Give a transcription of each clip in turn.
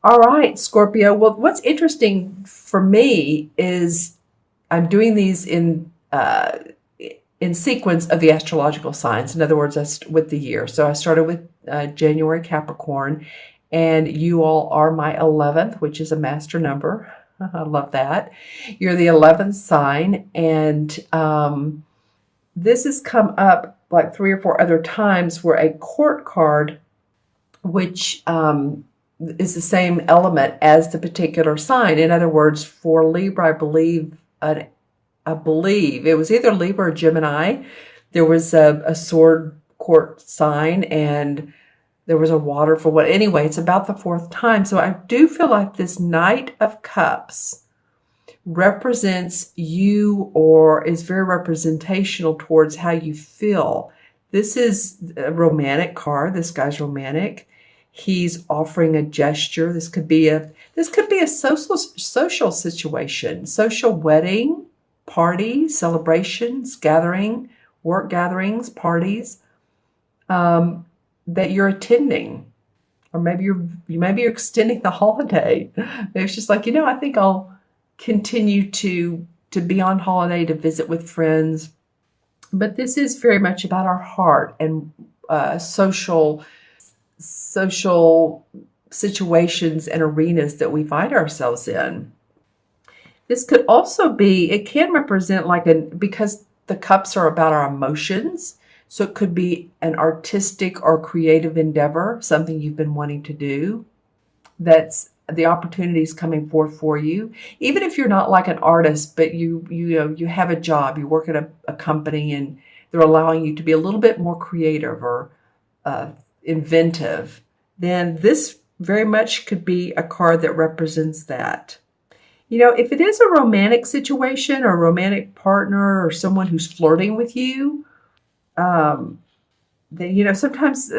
All right, Scorpio. Well, what's interesting for me is I'm doing these in sequence of the astrological signs. In other words, with the year. So I started with January Capricorn, and you all are my 11th, which is a master number. I love that. You're the 11th sign, and this has come up like three or four other times where a court card, which is the same element as the particular sign. In other words, for Libra, I believe it was either Libra or Gemini. There was a sword court sign, and there was a water for what. Anyway, it's about the fourth time. So I do feel like this Knight of Cups represents you, or is very representational towards how you feel. This is a romantic card. This guy's romantic. He's offering a gesture. This could be a social situation, social wedding, party, celebrations, gathering, work gatherings, parties that you're attending, or maybe you're extending the holiday. Maybe it's just like, I think I'll continue to be on holiday, to visit with friends. But this is very much about our heart and social situations and arenas that we find ourselves in. This could also be, it can represent because the cups are about our emotions. So it could be an artistic or creative endeavor, something you've been wanting to do. That's the opportunities coming forth for you. Even if you're not like an artist, but you have a job, you work at a company, and they're allowing you to be a little bit more creative or inventive, then this very much could be a card that represents that. If it is a romantic situation or a romantic partner or someone who's flirting with you, then, sometimes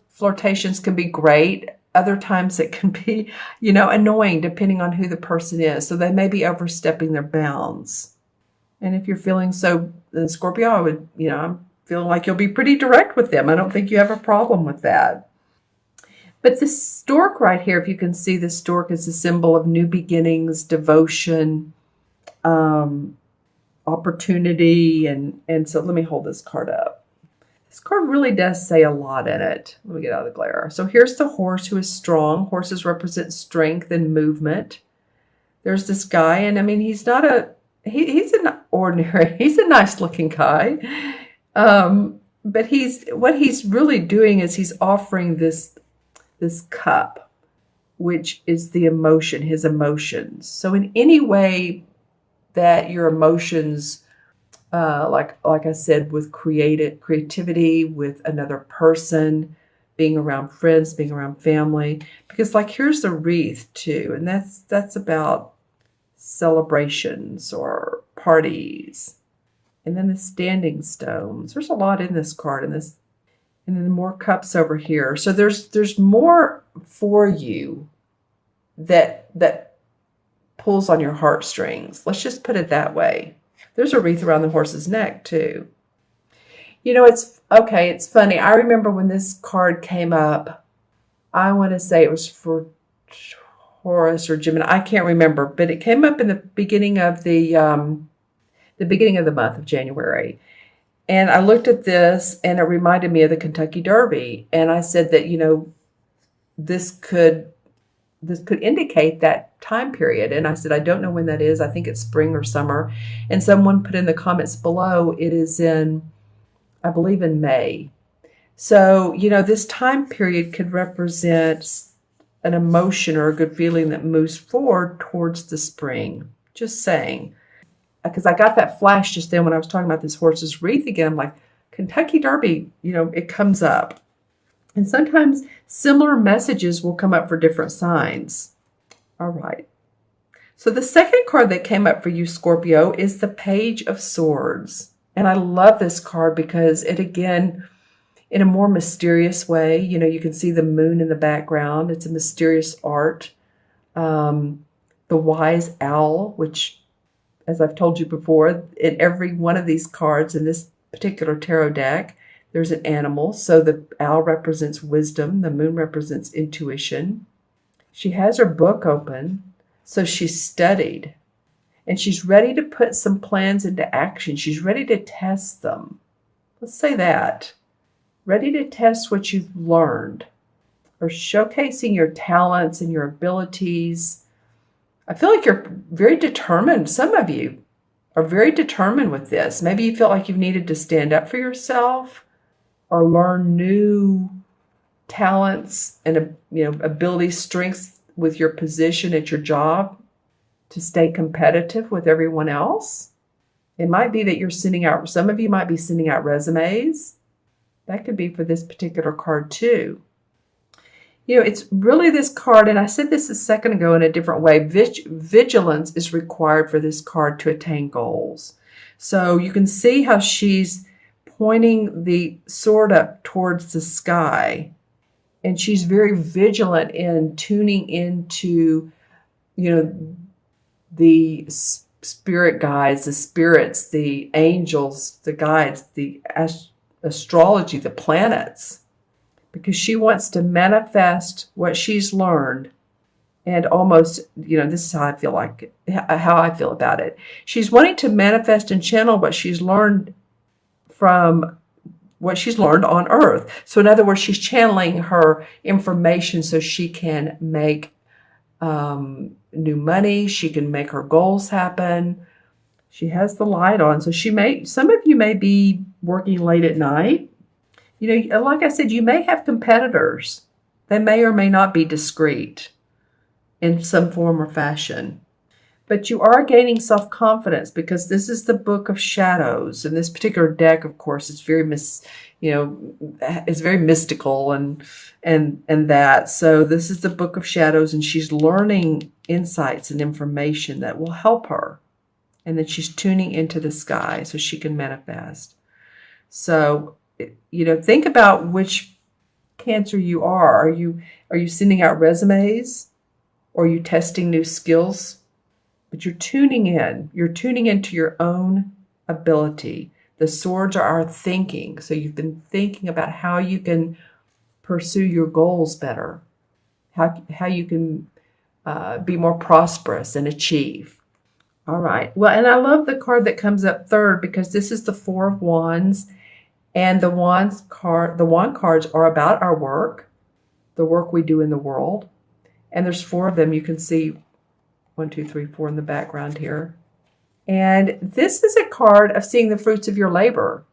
flirtations can be great. Other times it can be, annoying depending on who the person is. So they may be overstepping their bounds. And if you're feeling so, then Scorpio, I'm feeling like you'll be pretty direct with them. I don't think you have a problem with that. But this stork right here, if you can see, the stork is a symbol of new beginnings, devotion, opportunity. And so let me hold this card up. This card really does say a lot in it. Let me get out of the glare. So here's the horse, who is strong. Horses represent strength and movement. There's this guy, and I mean, he's not he's an ordinary, he's a nice looking guy. But what he's really doing is he's offering this cup, which is the emotion, his emotions. So in any way that your emotions, like I said, with creativity, with another person, being around friends, being around family, because here's the wreath too, and that's about celebrations or parties. And then the standing stones. There's a lot in this card, and then more cups over here. So there's more for you that pulls on your heartstrings. Let's just put it that way. There's a wreath around the horse's neck too. It's funny. I remember when this card came up, I want to say it was for Taurus or Gemini. I can't remember, but it came up in the beginning of the month of January. And I looked at this, and it reminded me of the Kentucky Derby. And I said that, this could indicate that time period. And I said, I don't know when that is. I think it's spring or summer. And someone put in the comments below, it is I believe in May. So, this time period could represent an emotion or a good feeling that moves forward towards the spring. Just saying. Because I got that flash just then when I was talking about this horse's wreath again. I'm like, Kentucky Derby, it comes up. And sometimes similar messages will come up for different signs. All right. So the second card that came up for you, Scorpio, is the Page of Swords. And I love this card because it, again, in a more mysterious way, you can see the moon in the background. It's a mysterious art. The Wise Owl, which, as I've told you before, in every one of these cards in this particular tarot deck, there's an animal. So the owl represents wisdom. The moon represents intuition. She has her book open, so she's studied. And she's ready to put some plans into action. She's ready to test them. Let's say that. Ready to test what you've learned, or showcasing your talents and your abilities. I feel like you're very determined. Some of you are very determined with this. Maybe you feel like you've needed to stand up for yourself or learn new talents and abilities, strengths with your position at your job to stay competitive with everyone else. It might be that you're sending out, some of you might be sending out resumes. That could be for this particular card too. It's really this card, and I said this a second ago in a different way. Vigilance is required for this card to attain goals. So you can see how she's pointing the sword up towards the sky, and she's very vigilant in tuning into, the spirit guides, the spirits, the angels, the guides, the astrology, the planets, because she wants to manifest what she's learned. And almost, this is how I feel about it. She's wanting to manifest and channel what she's learned on Earth. So in other words, she's channeling her information so she can make new money. She can make her goals happen. She has the light on. So some of you may be working late at night. Like I said, you may have competitors. They may or may not be discreet in some form or fashion. But you are gaining self-confidence because this is the Book of Shadows. And this particular deck, of course, is very is very mystical and that. So this is the Book of Shadows, and she's learning insights and information that will help her. And then she's tuning into the sky so she can manifest. So, think about which Cancer you are. Are you sending out resumes? Or are you testing new skills? But you're tuning in. You're tuning into your own ability. The swords are our thinking. So you've been thinking about how you can pursue your goals better, how you can be more prosperous and achieve. All right. Well, and I love the card that comes up third because this is the Four of Wands, and the wand cards are about our work, the work we do in the world. And there's four of them. You can see 1, 2, 3, 4 in the background here. And this is a card of seeing the fruits of your labor.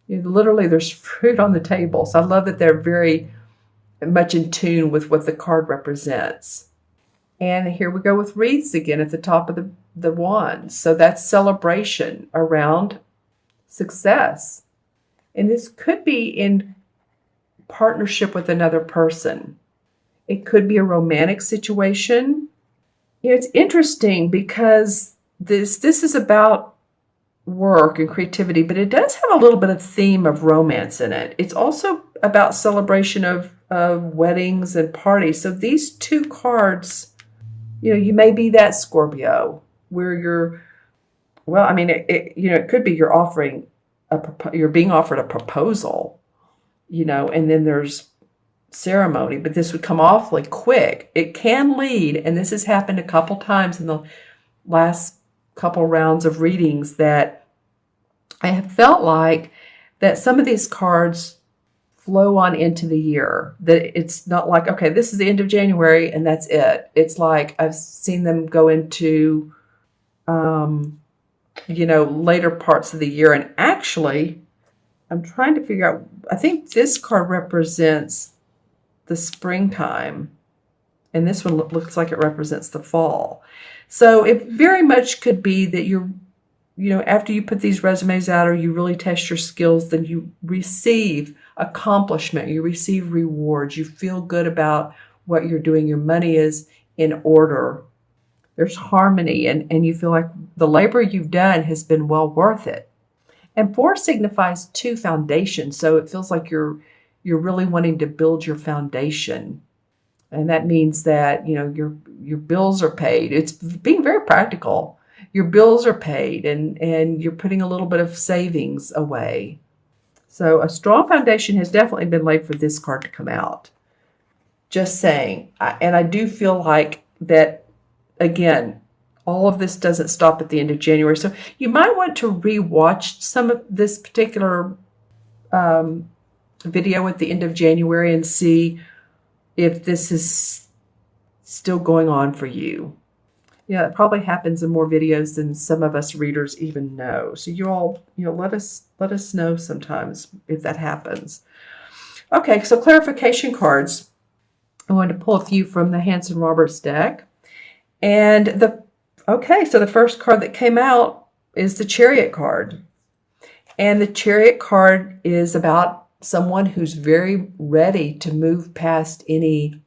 Literally, there's fruit on the table. So I love that they're very much in tune with what the card represents. And here we go with wreaths again at the top of the wand. So that's celebration around success. And this could be in partnership with another person. It could be a romantic situation. It's interesting because this is about work and creativity, but it does have a little bit of theme of romance in it. It's also about celebration of weddings and parties. So these two cards, you may be that Scorpio where it could be you're being offered a proposal, and then there's ceremony, but this would come awfully quick. It can lead, and this has happened a couple times in the last couple rounds of readings, that I have felt like that some of these cards flow on into the year. That it's not like, okay, this is the end of January and that's it. It's like I've seen them go into later parts of the year. And actually, I'm trying to figure out, I think this card represents the springtime, and this one looks like it represents the fall. So it very much could be that after you put these resumes out or you really test your skills, then you receive accomplishment, you receive rewards, you feel good about what you're doing, your money is in order. There's harmony, and you feel like the labor you've done has been well worth it. And 4 signifies 2 foundations, so it feels like you're really wanting to build your foundation. And that means that, your bills are paid. It's being very practical. Your bills are paid and you're putting a little bit of savings away. So a strong foundation has definitely been laid for this card to come out. Just saying. And I do feel like that, again, all of this doesn't stop at the end of January. So you might want to rewatch some of this particular video at the end of January and see if this is still going on for you. Yeah, it probably happens in more videos than some of us readers even know. So you all, let us know sometimes if that happens. Okay, so clarification cards. I wanted to pull a few from the Hanson Roberts deck. And so the first card that came out is the Chariot card. And the Chariot card is about someone who's very ready to move past any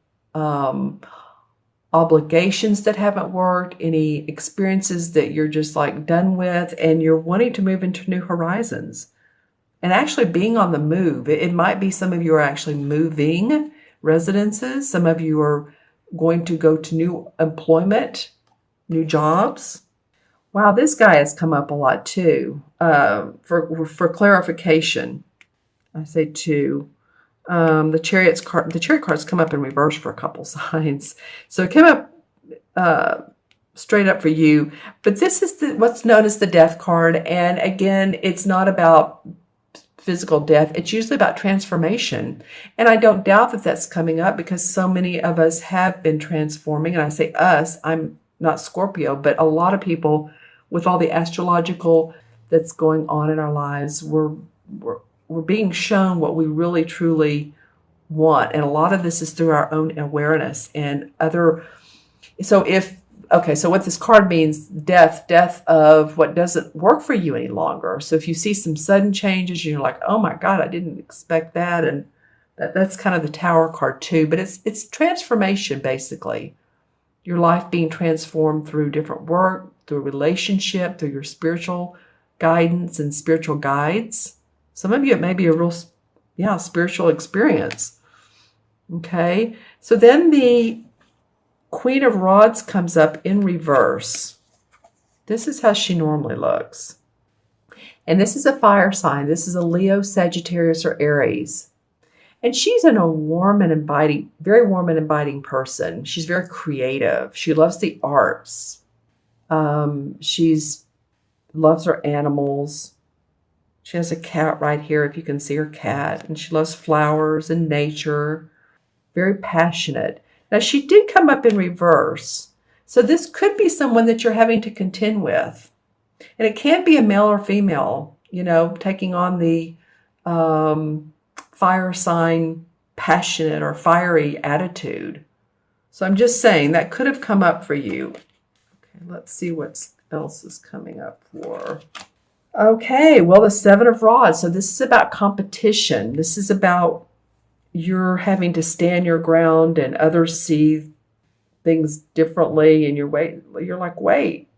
obligations that haven't worked, any experiences that you're just like done with, and you're wanting to move into new horizons. And actually being on the move. It might be some of you are actually moving residences. Some of you are going to go to new employment, new jobs. Wow, this guy has come up a lot too. For clarification, I say two. The chariot cards come up in reverse for a couple signs. So it came up straight up for you. But this is what's known as the death card. And again, it's not about physical death. It's usually about transformation. And I don't doubt that that's coming up because so many of us have been transforming. And I say us, I'm not Scorpio, but a lot of people with all the astrological that's going on in our lives, we're being shown what we really truly want. And a lot of this is through our own awareness and so what this card means, death of what doesn't work for you any longer. So if you see some sudden changes, you're like, oh my God, I didn't expect that. And that's kind of the Tower card too, but it's transformation basically. Your life being transformed through different work, through relationship, through your spiritual guidance and spiritual guides. Some of you, it may be a real, spiritual experience. Okay. So then the Queen of Rods comes up in reverse. This is how she normally looks. And this is a fire sign. This is a Leo, Sagittarius, or Aries. And she's very warm and inviting person. She's very creative. She loves the arts. She's loves her animals. She has a cat right here, if you can see her cat. And she loves flowers and nature. Very passionate. Now, she did come up in reverse. So this could be someone that you're having to contend with. And it can be a male or female, taking on the fire sign, passionate or fiery attitude. So I'm just saying that could have come up for you. Okay, let's see what else is coming up for. Okay, well, the Seven of Rods. So this is about competition. This is about you're having to stand your ground and others see things differently, and you're like, wait,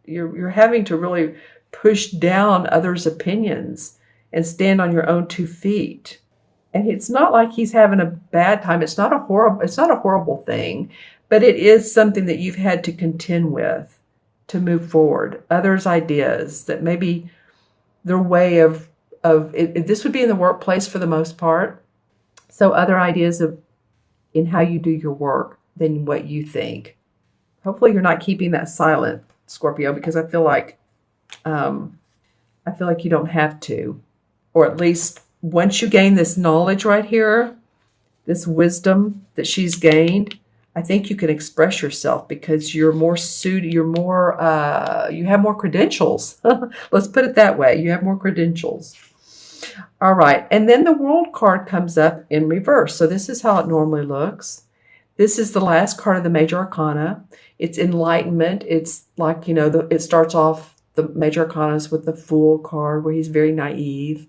you're having to really push down others' opinions and stand on your own 2 feet. And it's not like he's having a bad time. It's not a horrible thing, but it is something that you've had to contend with to move forward. Others' ideas that maybe their way of this would be in the workplace for the most part. So other ideas in how you do your work than what you think. Hopefully you're not keeping that silent, Scorpio, because I feel like you don't have to. Or at least once you gain this knowledge right here, this wisdom that she's gained, I think you can express yourself because you're more suited, you have more credentials. Let's put it that way. You have more credentials. All right. And then the World card comes up in reverse. So this is how it normally looks. This is the last card of the Major Arcana. It's enlightenment. It's like, it starts off the Major Arcanas with the Fool card where he's very naive,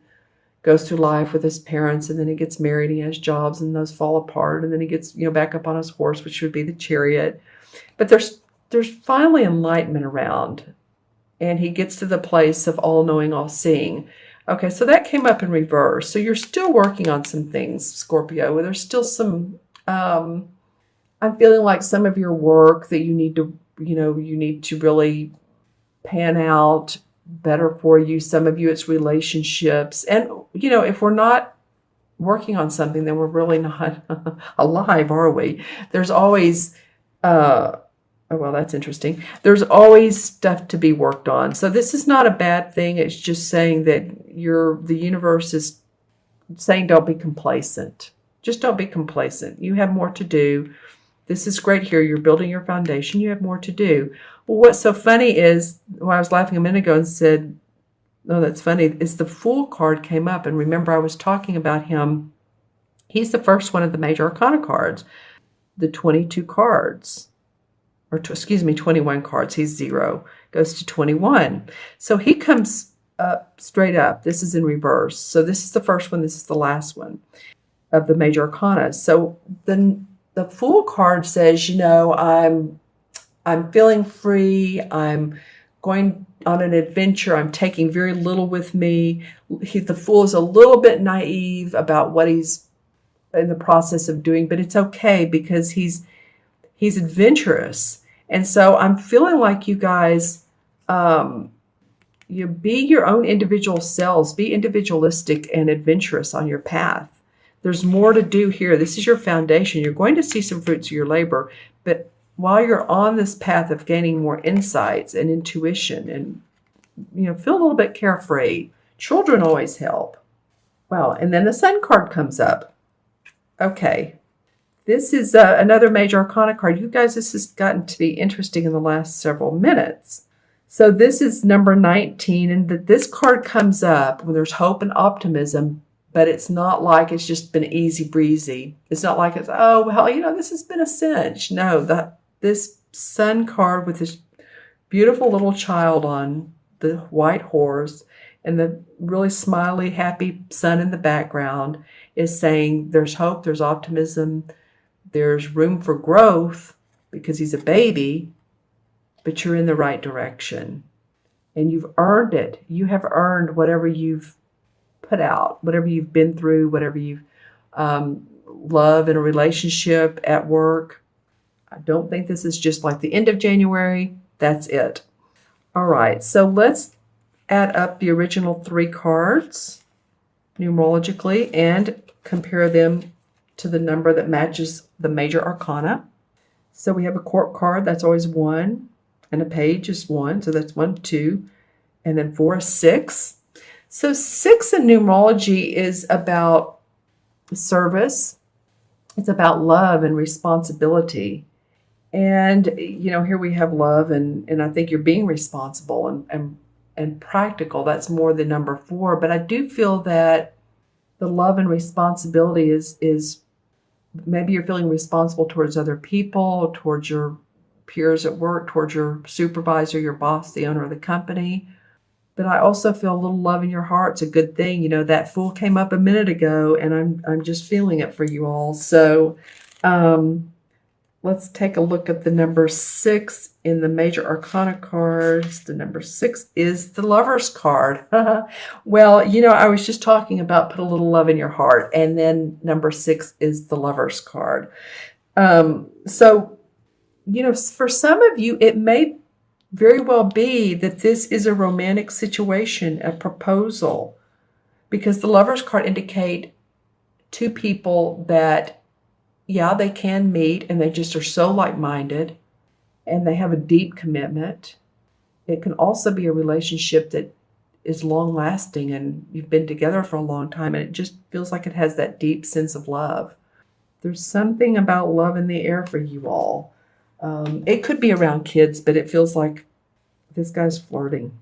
goes through life with his parents, and then he gets married, he has jobs, and those fall apart, and then he gets, back up on his horse, which would be the Chariot. But there's finally enlightenment around, and he gets to the place of all-knowing, all-seeing. Okay, so that came up in reverse. So you're still working on some things, Scorpio. There's still some, I'm feeling like some of your work that you need to really pan out better for you. Some of you, it's relationships. And, if we're not working on something, then we're really not alive, are we? There's always, oh, well, that's interesting. There's always stuff to be worked on. So this is not a bad thing. It's just saying that the universe is saying don't be complacent. Just don't be complacent. You have more to do. This is great here. You're building your foundation. You have more to do. Well, what's so funny is, I was laughing a minute ago and said, no, that's funny, is the Fool card came up. And remember, I was talking about him. He's the first one of the major arcana cards, the 22 cards. Or excuse me, 21 cards. He's 0, goes to 21. So he comes up straight up. This is in reverse. So this is the first one. This is the last one of the major arcana. So then the Fool card says, I'm feeling free. I'm going on an adventure. I'm taking very little with me. The Fool is a little bit naive about what he's in the process of doing, but it's okay because he's adventurous. And so I'm feeling like you guys, you be your own individual selves, be individualistic and adventurous on your path. There's more to do here. This is your foundation. You're going to see some fruits of your labor, but while you're on this path of gaining more insights and intuition and, feel a little bit carefree. Children always help. Well, and then the Sun card comes up. Okay. This is another major arcana card. You guys, this has gotten to be interesting in the last several minutes. So this is number 19, and this card comes up when there's hope and optimism, but it's not like it's just been easy breezy. It's not like it's, oh, well, this has been a cinch. No, this Sun card with this beautiful little child on the white horse and the really smiley, happy sun in the background is saying there's hope, there's optimism, there's room for growth because he's a baby, but you're in the right direction. And you've earned it. You have earned whatever you've put out, whatever you've been through, whatever you've love in a relationship, at work. I don't think this is just like the end of January. That's it. All right, so let's add up the original 3 cards numerologically and compare them to the number that matches the major arcana. So we have a court card, that's always 1, and a page is 1, so that's 1, 2, and then 4 is 6. So 6 in numerology is about service. It's about love and responsibility. And, here we have love, and I think you're being responsible and practical. That's more than number 4. But I do feel that the love and responsibility is maybe you're feeling responsible towards other people, towards your peers at work, towards your supervisor, your boss, the owner of the company. But I also feel a little love in your heart. It's a good thing. That Fool came up a minute ago, and I'm just feeling it for you all. So let's take a look at the number 6 in the major arcana cards. The number 6 is the Lover's card. Well, I was just talking about put a little love in your heart, and then number 6 is the Lover's card. So, for some of you, it may very well be that this is a romantic situation, a proposal, because the Lover's card indicate 2 people that, yeah, they can meet and they just are so like-minded and they have a deep commitment. It can also be a relationship that is long-lasting and you've been together for a long time and it just feels like it has that deep sense of love. There's something about love in the air for you all. It could be around kids, but it feels like this guy's flirting.